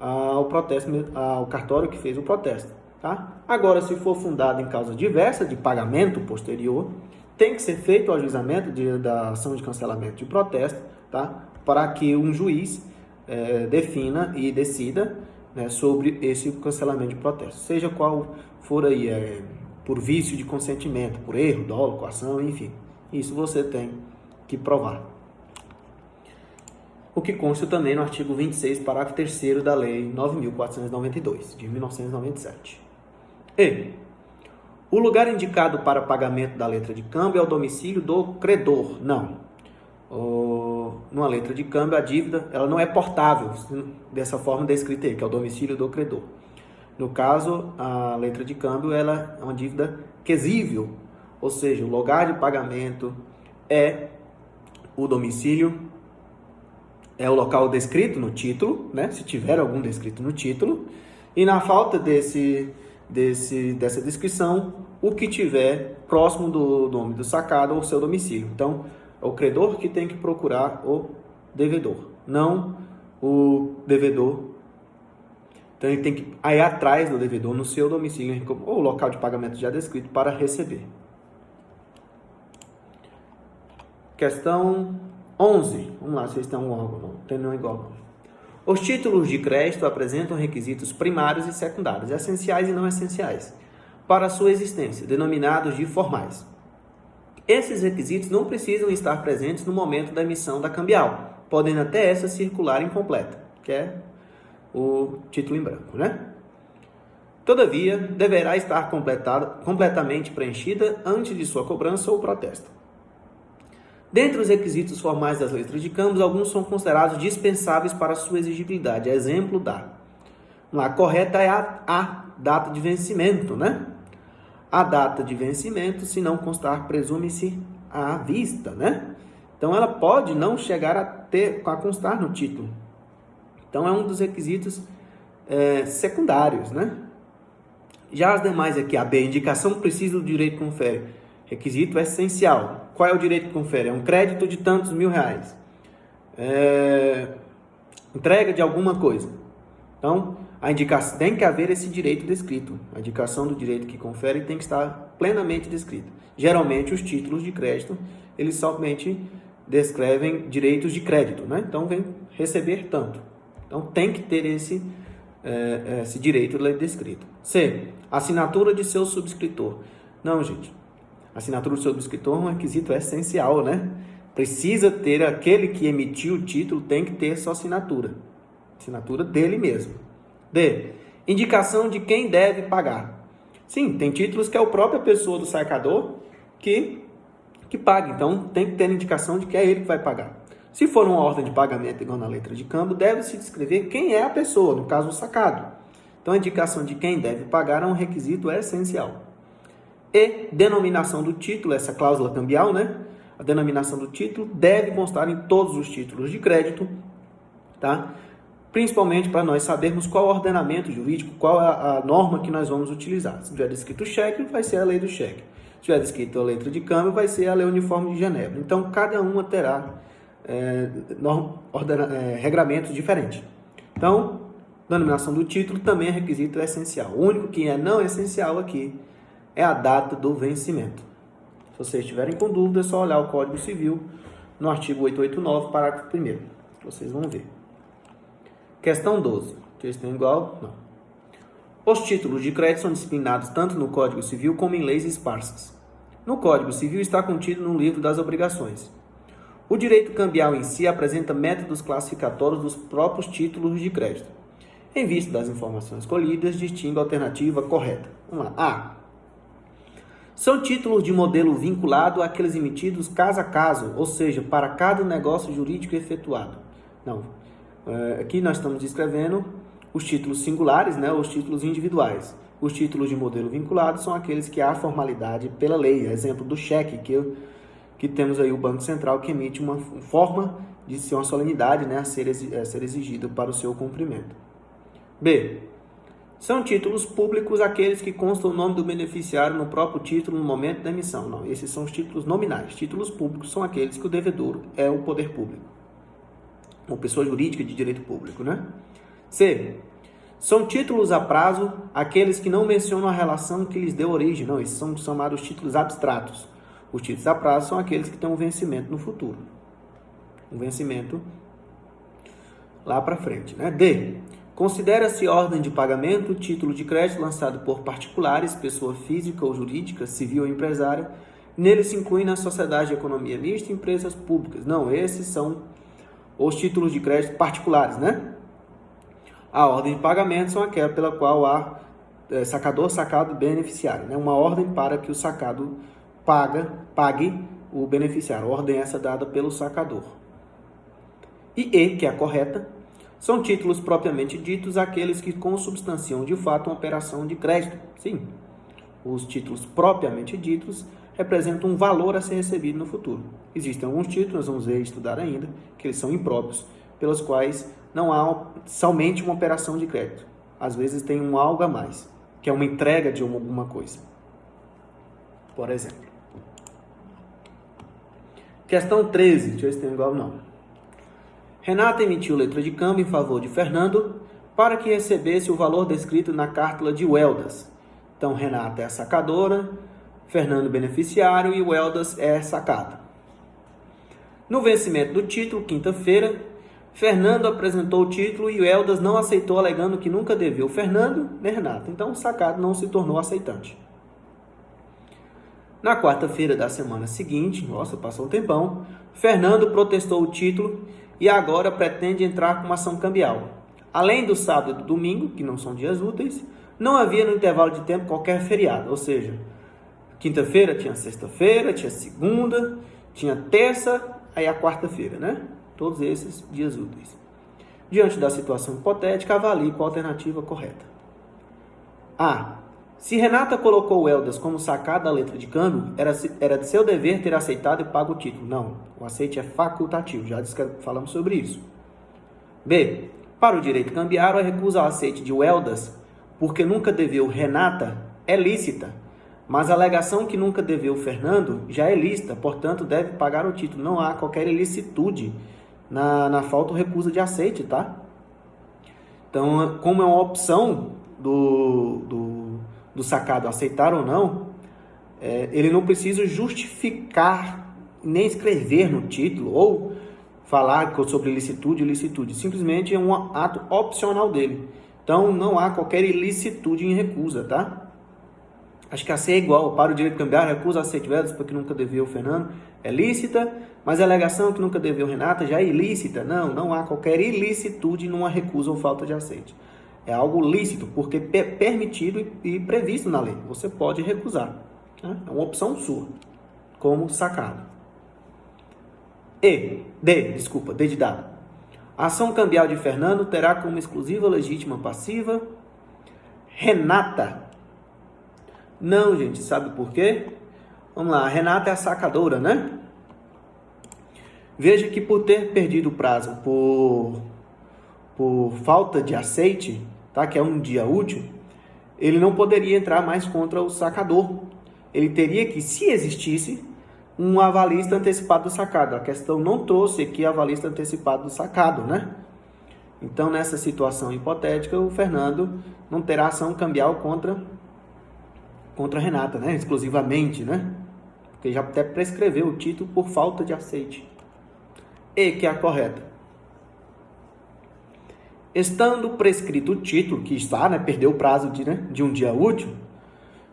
ao cartório que fez o protesto. Tá? Agora, se for fundado em causa diversa de pagamento posterior, tem que ser feito o ajuizamento da ação de cancelamento de protesto, tá? Para que um juiz defina e decida, né, sobre esse cancelamento de protesto, seja qual for aí, por vício de consentimento, por erro, dolo, coação, enfim. Isso você tem que provar. O que consta também no artigo 26, parágrafo 3º da Lei 9.492, de 1997. E o lugar indicado para pagamento da letra de câmbio é o domicílio do credor. Não. Numa letra de câmbio, a dívida ela não é portável, dessa forma descrita aí, que é o domicílio do credor. No caso, a letra de câmbio ela é uma dívida quesível, ou seja, o lugar de pagamento é o domicílio, é o local descrito no título, né? Se tiver algum descrito no título, e na falta dessa descrição, o que tiver próximo do nome do sacado ou seu domicílio. Então, é o credor que tem que procurar o devedor, não o devedor. Então, ele tem que ir atrás do devedor no seu domicílio ou local de pagamento já descrito para receber. Questão 11. Vamos lá, vocês estão igual, não? Tem não igual, não. Os títulos de crédito apresentam requisitos primários e secundários, essenciais e não essenciais, para sua existência, denominados de formais. Esses requisitos não precisam estar presentes no momento da emissão da cambial, podendo até essa circular incompleta, que é o título em branco, né? Todavia, deverá estar completamente preenchida antes de sua cobrança ou protesto. Dentre os requisitos formais das letras de câmbio, alguns são considerados dispensáveis para sua exigibilidade. Exemplo a correta é a data de vencimento, né? A data de vencimento, se não constar, presume-se à vista, né? Então, ela pode não chegar a constar no título. Então, é um dos requisitos secundários, né? Já as demais aqui, a B, indicação precisa do direito que confere. Requisito essencial. Qual é o direito que confere? É um crédito de tantos R$1.000. Entrega de alguma coisa. Então, a indicação tem que haver esse direito descrito. A indicação do direito que confere tem que estar plenamente descrita. Geralmente, os títulos de crédito, eles somente descrevem direitos de crédito, né? Então, vem receber tanto. Então, tem que ter esse direito descrito. C. Assinatura de seu subscritor. Não, gente. Assinatura do seu subscritor é um requisito essencial, né? Precisa ter, aquele que emitiu o título tem que ter sua assinatura. Assinatura dele mesmo. D. Indicação de quem deve pagar. Sim, tem títulos que é a própria pessoa do sacador que paga. Então, tem que ter indicação de que é ele que vai pagar. Se for uma ordem de pagamento igual na letra de câmbio, deve-se descrever quem é a pessoa, no caso, o sacado. Então, a indicação de quem deve pagar é um requisito essencial. E denominação do título, essa cláusula cambial, né? A denominação do título deve constar em todos os títulos de crédito, tá? Principalmente para nós sabermos qual é o ordenamento jurídico, qual é a norma que nós vamos utilizar. Se tiver descrito cheque, vai ser a lei do cheque. Se tiver descrito a letra de câmbio, vai ser a lei uniforme de Genebra. Então, cada uma terá regramentos diferentes. Então, denominação do título também é requisito essencial. O único que é não essencial aqui é a data do vencimento. Se vocês estiverem com dúvida, é só olhar o Código Civil no artigo 889, parágrafo 1º. Vocês vão ver. Questão 12. Vocês têm igual? Não. Os títulos de crédito são disciplinados tanto no Código Civil como em leis esparsas. No Código Civil está contido no livro das obrigações. O direito cambial em si apresenta métodos classificatórios dos próprios títulos de crédito. Em vista das informações colhidas, distingue a alternativa correta. Vamos lá. A. São títulos de modelo vinculado àqueles emitidos caso a caso, ou seja, para cada negócio jurídico efetuado. Não. Aqui nós estamos descrevendo os títulos singulares, né, os títulos individuais. Os títulos de modelo vinculado são aqueles que há formalidade pela lei. Exemplo do cheque, que temos aí o Banco Central que emite uma forma de ser uma solenidade, né, a ser exigida para o seu cumprimento. B. São títulos públicos aqueles que constam o nome do beneficiário no próprio título no momento da emissão. Não, esses são os títulos nominais. Títulos públicos são aqueles que o devedor é o poder público, uma pessoa jurídica de direito público, né? C. São títulos a prazo aqueles que não mencionam a relação que lhes deu origem. Não, esses são chamados títulos abstratos. Os títulos a prazo são aqueles que têm um vencimento no futuro. Um vencimento lá para frente, né? D. Considera-se ordem de pagamento título de crédito lançado por particulares, pessoa física ou jurídica, civil ou empresária. Nele se incluem na sociedade de economia mista e empresas públicas. Não, esses são os títulos de crédito particulares, né? A ordem de pagamento são aquela pela qual há sacador, sacado e beneficiário, né? Uma ordem para que o sacado pague o beneficiário. A ordem é essa dada pelo sacador. E, que é a correta, são títulos propriamente ditos aqueles que consubstanciam de fato uma operação de crédito. Sim, os títulos propriamente ditos representam um valor a ser recebido no futuro. Existem alguns títulos, nós vamos ver e estudar ainda, que eles são impróprios, pelos quais não há somente uma operação de crédito. Às vezes tem um algo a mais, que é uma entrega de alguma coisa. Por exemplo. Questão 13, deixa eu ver se tem igual não. Renata emitiu letra de câmbio em favor de Fernando para que recebesse o valor descrito na cártula de Weldas. Então, Renata é a sacadora, Fernando beneficiário e Weldas é sacada. No vencimento do título, quinta-feira, Fernando apresentou o título e Weldas não aceitou, alegando que nunca deveu Fernando nem Renata. Então, o sacado não se tornou aceitante. Na quarta-feira da semana seguinte, nossa, passou um tempão, Fernando protestou o título e agora pretende entrar com uma ação cambial. Além do sábado e do domingo, que não são dias úteis, não havia no intervalo de tempo qualquer feriado, ou seja, quinta-feira tinha sexta-feira, tinha segunda, tinha terça, aí a quarta-feira, né? Todos esses dias úteis. Diante da situação hipotética, avalie qual a alternativa correta. A. Se Renata colocou o Weldas como sacado da letra de câmbio, era de seu dever ter aceitado e pago o título. Não, o aceite é facultativo, já falamos sobre isso. B. Para o direito cambiário, a recusa ao aceite de Weldas, porque nunca deveu Renata, é lícita, mas a alegação que nunca deveu Fernando já é lícita, portanto deve pagar o título. Não há qualquer ilicitude na falta ou recusa de aceite, tá? Então, como é uma opção do sacado aceitar ou não, ele não precisa justificar, nem escrever no título, ou falar sobre ilicitude e ilicitude. Simplesmente é um ato opcional dele. Então, não há qualquer ilicitude em recusa, tá? Acho que a C é igual. Para o direito cambiário, recusa aceite Weldas porque nunca deveu o Fernando, é lícita, mas a alegação que nunca deveu Renata já é ilícita. Não há qualquer ilicitude numa recusa ou falta de aceite. É algo lícito, porque é permitido e previsto na lei. Você pode recusar. Né? É uma opção sua, como sacado. D de dado. A ação cambial de Fernando terá como exclusiva legítima passiva Renata. Não, gente, sabe por quê? Vamos lá, a Renata é a sacadora, né? Veja que por ter perdido o prazo por falta de aceite, tá? Que é um dia útil, ele não poderia entrar mais contra o sacador. Ele teria que, se existisse, um avalista antecipado do sacado. A questão não trouxe aqui avalista antecipado do sacado, né? Então, nessa situação hipotética, o Fernando não terá ação cambial contra a Renata, né? Exclusivamente, né? Porque já até prescreveu o título por falta de aceite. E, que é a correta. Estando prescrito o título, que está, né? Perdeu o prazo de um dia útil,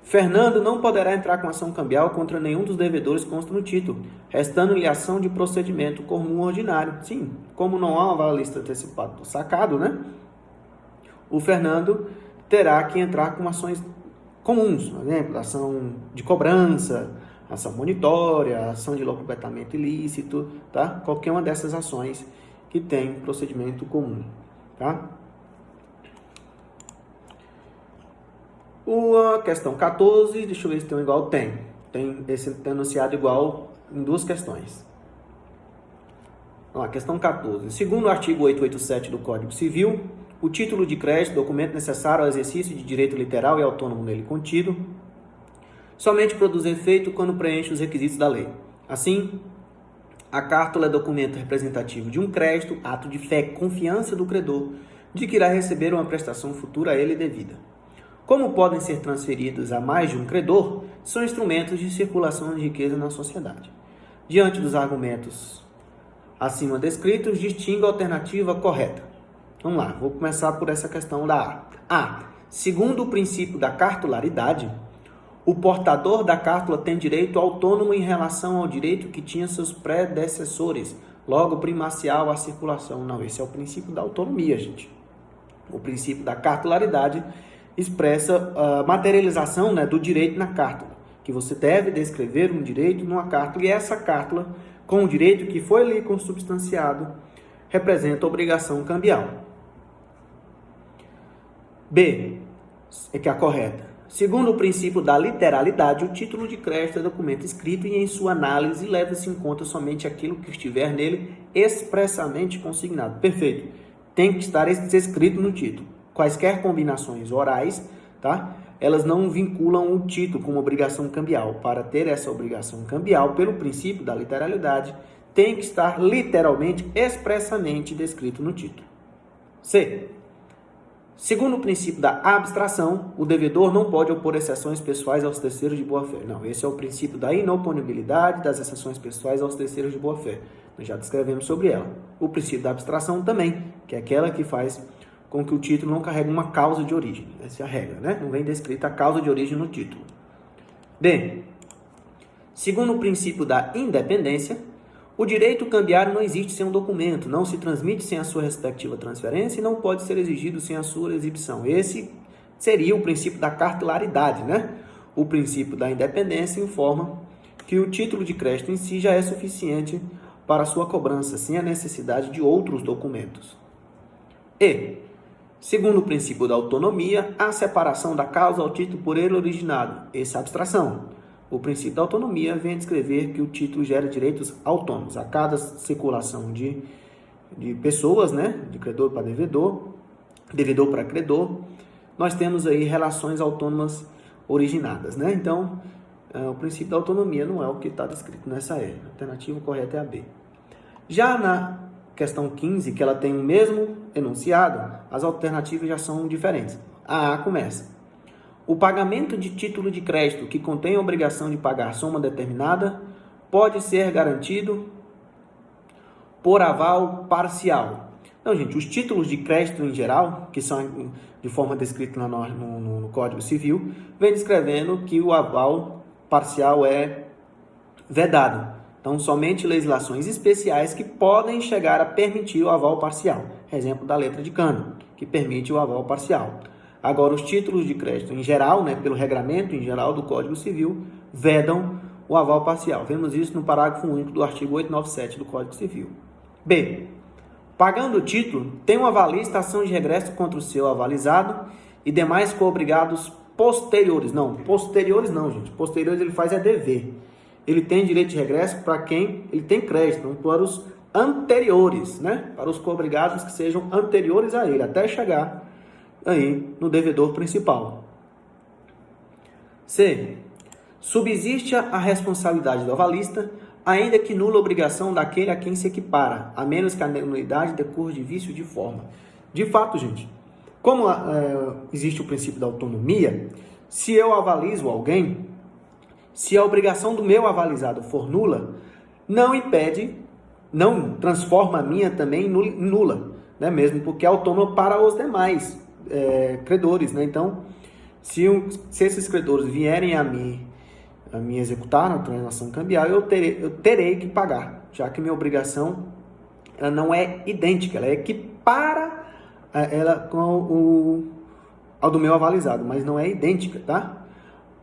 Fernando não poderá entrar com ação cambial contra nenhum dos devedores consta no título, restando-lhe ação de procedimento comum ordinário. Sim, como não há uma avalista antecipada do sacado, né? O Fernando terá que entrar com ações comuns, por exemplo, ação de cobrança, ação monitória, ação de locupletamento ilícito, tá? Qualquer uma dessas ações que tem procedimento comum, tá? A questão 14, deixa eu ver se tem um igual. Tem esse enunciado igual em duas questões. Vamos lá, questão 14. Segundo o artigo 887 do Código Civil, o título de crédito, documento necessário ao exercício de direito literal e autônomo nele contido, somente produz efeito quando preenche os requisitos da lei. Assim, a cártula é documento representativo de um crédito, ato de fé e confiança do credor de que irá receber uma prestação futura a ele devida. Como podem ser transferidos a mais de um credor, são instrumentos de circulação de riqueza na sociedade. Diante dos argumentos acima descritos, distinga a alternativa correta. Vamos lá, vou começar por essa questão da A. A. Segundo o princípio da cartularidade, o portador da cártula tem direito autônomo em relação ao direito que tinha seus predecessores, logo primacial à circulação. Não, esse é o princípio da autonomia, gente. O princípio da cartularidade expressa a materialização, né, do direito na cártula, que você deve descrever um direito numa cártula, e essa cártula, com o direito que foi ali consubstanciado, representa a obrigação cambial. B, que é a correta. Segundo o princípio da literalidade, o título de crédito é documento escrito e em sua análise leva-se em conta somente aquilo que estiver nele expressamente consignado. Perfeito. Tem que estar escrito no título. Quaisquer combinações orais, tá? Elas não vinculam o título como obrigação cambial. Para ter essa obrigação cambial, pelo princípio da literalidade, tem que estar literalmente, expressamente descrito no título. C. Segundo o princípio da abstração, o devedor não pode opor exceções pessoais aos terceiros de boa-fé. Não, esse é o princípio da inoponibilidade das exceções pessoais aos terceiros de boa-fé. Nós já descrevemos sobre ela. O princípio da abstração também, que é aquela que faz com que o título não carregue uma causa de origem. Essa é a regra, né? Não vem descrita a causa de origem no título. D. Segundo o princípio da independência, o direito cambiário não existe sem um documento, não se transmite sem a sua respectiva transferência e não pode ser exigido sem a sua exibição. Esse seria o princípio da cartularidade, né? O princípio da independência informa que o título de crédito em si já é suficiente para a sua cobrança, sem a necessidade de outros documentos. E. Segundo o princípio da autonomia, a separação da causa ao título por ele originado. Essa é a abstração. O princípio da autonomia vem a descrever que o título gera direitos autônomos. A cada circulação de pessoas, né, de credor para devedor, devedor para credor, nós temos aí relações autônomas originadas, né? Então, o princípio da autonomia não é o que está descrito nessa E. A alternativa correta é a B. Já na questão 15, que ela tem o mesmo enunciado, as alternativas já são diferentes. A começa. O pagamento de título de crédito que contém a obrigação de pagar soma determinada pode ser garantido por aval parcial. Então, gente, os títulos de crédito em geral, que são de forma descrita no Código Civil, vem descrevendo que o aval parcial é vedado. Então, somente legislações especiais que podem chegar a permitir o aval parcial. Exemplo da letra de cano, que permite o aval parcial. Agora, os títulos de crédito em geral, né, pelo regramento em geral do Código Civil, vedam o aval parcial. Vemos isso no parágrafo único do artigo 897 do Código Civil. B. Pagando o título, tem um avalista ação de regresso contra o seu avalizado e demais coobrigados posteriores. Não, posteriores não, gente. Posteriores ele faz é dever. Ele tem direito de regresso para quem ele tem crédito, não para os anteriores, né? Para os coobrigados que sejam anteriores a ele, até chegar aí no devedor principal. C. Subsiste a responsabilidade do avalista, ainda que nula obrigação daquele a quem se equipara, a menos que a nulidade decorra de vício de forma. De fato, gente, como existe o princípio da autonomia, se eu avalizo alguém, se a obrigação do meu avalizado for nula, não impede, não transforma a minha também em nula, né? Mesmo porque é autônoma para os demais credores, né? Então, Se esses credores vierem a me executar na transação cambial, eu terei que pagar, já que minha obrigação ela não é idêntica, ela equipara ela com ao do meu avalizado, mas não é idêntica, tá?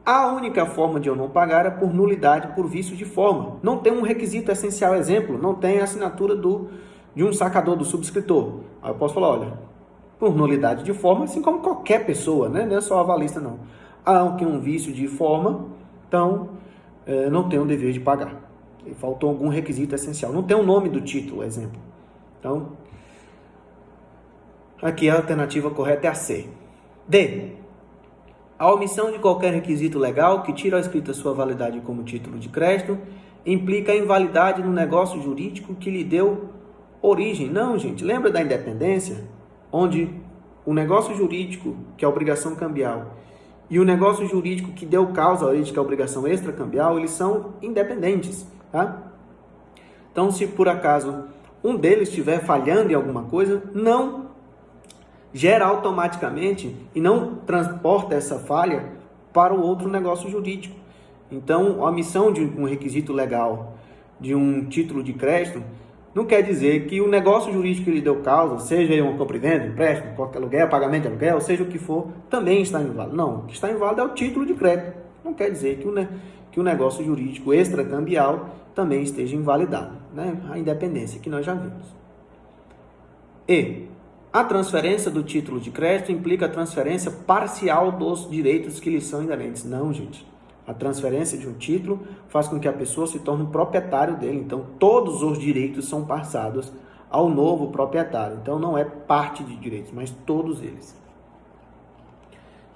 A única forma de eu não pagar é por nulidade, por vício de forma. Não tem um requisito essencial, exemplo, não tem a assinatura de um sacador, do subscritor. Aí eu posso falar, olha, por nulidade de forma, assim como qualquer pessoa, né? Não é só avalista, não. Há um vício de forma, então não tem o dever de pagar. Faltou algum requisito essencial. Não tem o nome do título, exemplo. Então, aqui a alternativa correta é a C. D. A omissão de qualquer requisito legal que tira a escrita sua validade como título de crédito implica a invalidade no negócio jurídico que lhe deu origem. Não, gente, lembra da independência? Onde o negócio jurídico, que é a obrigação cambial, e o negócio jurídico que deu causa à origem, que é a obrigação extracambial, eles são independentes, tá? Então, se por acaso um deles estiver falhando em alguma coisa, não gera automaticamente e não transporta essa falha para o outro negócio jurídico. Então, a omissão de um requisito legal de um título de crédito não quer dizer que o negócio jurídico que lhe deu causa, seja uma compra e venda, empréstimo, qualquer aluguel, pagamento de aluguel, seja o que for, também está inválido. Não, o que está inválido é o título de crédito. Não quer dizer que o negócio jurídico extracambial também esteja invalidado, né? A independência que nós já vimos. E a transferência do título de crédito implica a transferência parcial dos direitos que lhe são inerentes. Não, gente. A transferência de um título faz com que a pessoa se torne um proprietário dele. Então, todos os direitos são passados ao novo proprietário. Então, não é parte de direitos, mas todos eles.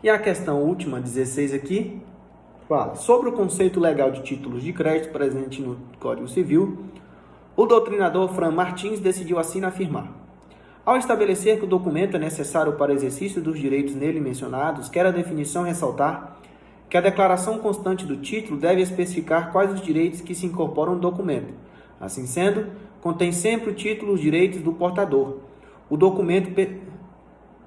E a questão última, 16 aqui, fala sobre o conceito legal de títulos de crédito presente no Código Civil. O doutrinador Fran Martins decidiu assim afirmar: ao estabelecer que o documento é necessário para o exercício dos direitos nele mencionados, quer a definição ressaltar que a declaração constante do título deve especificar quais os direitos que se incorporam no documento. Assim sendo, contém sempre o título os direitos do portador. O documento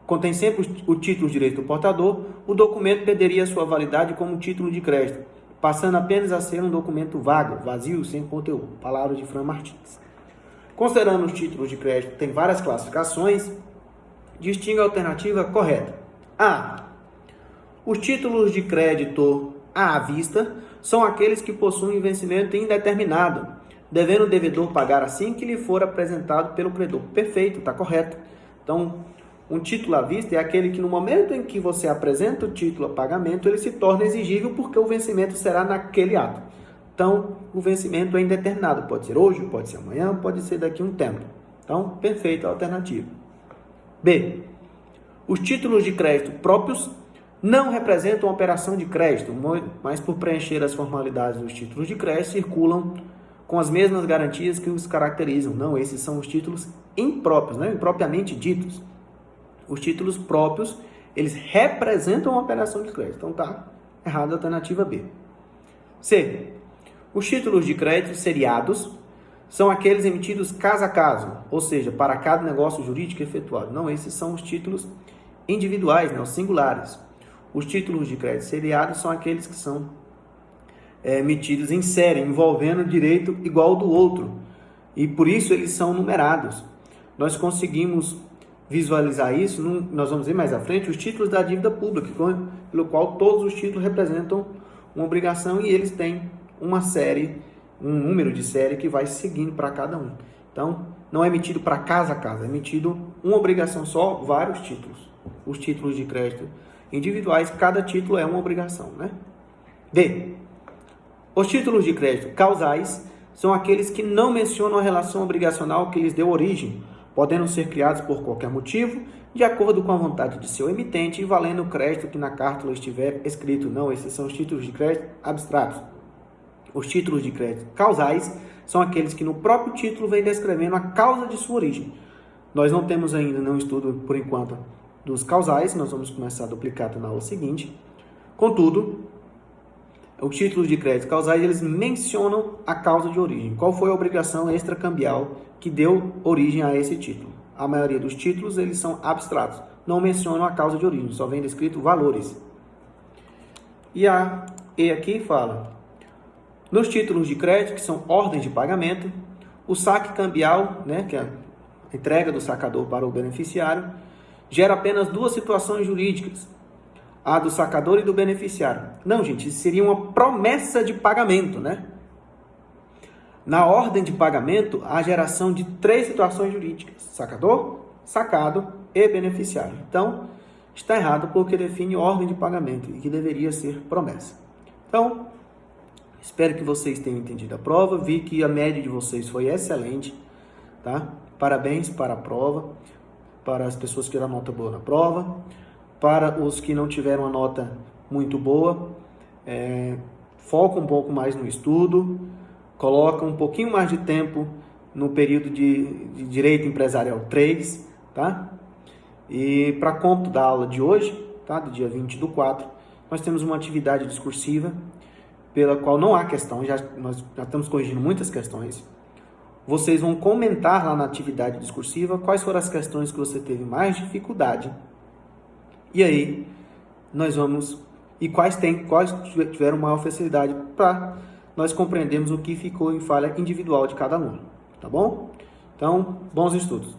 contém sempre o título os direitos do portador, o documento perderia sua validade como título de crédito, passando apenas a ser um documento vago, vazio, sem conteúdo. Palavras de Fran Martins. Considerando os títulos de crédito, tem várias classificações, distingue a alternativa correta. A. Os títulos de crédito à vista são aqueles que possuem vencimento indeterminado, devendo o devedor pagar assim que lhe for apresentado pelo credor. Perfeito, está correto. Então, um título à vista é aquele que no momento em que você apresenta o título a pagamento, ele se torna exigível porque o vencimento será naquele ato. Então, o vencimento é indeterminado. Pode ser hoje, pode ser amanhã, pode ser daqui a um tempo. Então, perfeita a alternativa. B. Os títulos de crédito próprios não representam operação de crédito, mas por preencher as formalidades dos títulos de crédito, circulam com as mesmas garantias que os caracterizam. Não, esses são os títulos impróprios, né? Impropriamente ditos. Os títulos próprios, eles representam uma operação de crédito. Então, tá errada a alternativa B. C. Os títulos de crédito seriados são aqueles emitidos caso a caso, ou seja, para cada negócio jurídico efetuado. Não, esses são os títulos individuais, né, os singulares. Os títulos de crédito seriados são aqueles que são emitidos em série, envolvendo direito igual ao do outro. E por isso eles são numerados. Nós conseguimos visualizar isso, nós vamos ver mais à frente, os títulos da dívida pública, pelo qual todos os títulos representam uma obrigação e eles têm uma série, um número de série que vai seguindo para cada um. Então, não é emitido para casa a casa, é emitido uma obrigação só, vários títulos. Os títulos de crédito individuais, cada título é uma obrigação, né? D. Os títulos de crédito causais são aqueles que não mencionam a relação obrigacional que lhes deu origem, podendo ser criados por qualquer motivo, de acordo com a vontade de seu emitente e valendo o crédito que na cártula estiver escrito. Não, esses são os títulos de crédito abstratos. Os títulos de crédito causais são aqueles que no próprio título vem descrevendo a causa de sua origem. Nós não temos ainda nenhum estudo, por enquanto, dos causais, nós vamos começar a duplicar na aula seguinte. Contudo, os títulos de crédito causais, eles mencionam a causa de origem. Qual foi a obrigação extracambial que deu origem a esse título? A maioria dos títulos, eles são abstratos, não mencionam a causa de origem, só vem descrito valores. E a E aqui fala, nos títulos de crédito, que são ordens de pagamento, o saque cambial, né, que é a entrega do sacador para o beneficiário, gera apenas duas situações jurídicas, a do sacador e do beneficiário. Não, gente, isso seria uma promessa de pagamento, né? Na ordem de pagamento, há geração de três situações jurídicas, sacador, sacado e beneficiário. Então, está errado porque define ordem de pagamento e que deveria ser promessa. Então, espero que vocês tenham entendido a prova. Vi que a média de vocês foi excelente, tá? Parabéns para a prova, para as pessoas que tiveram nota boa na prova, para os que não tiveram a nota muito boa, foca um pouco mais no estudo, coloca um pouquinho mais de tempo no período de Direito Empresarial 3, tá? E para cômputo da aula de hoje, tá? Do dia 20/4, nós temos uma atividade discursiva pela qual não há questão, nós já estamos corrigindo muitas questões. Vocês vão comentar lá na atividade discursiva quais foram as questões que você teve mais dificuldade. E aí, nós vamos... E quais tiveram maior facilidade para nós compreendermos o que ficou em falha individual de cada aluno. Tá bom? Então, bons estudos!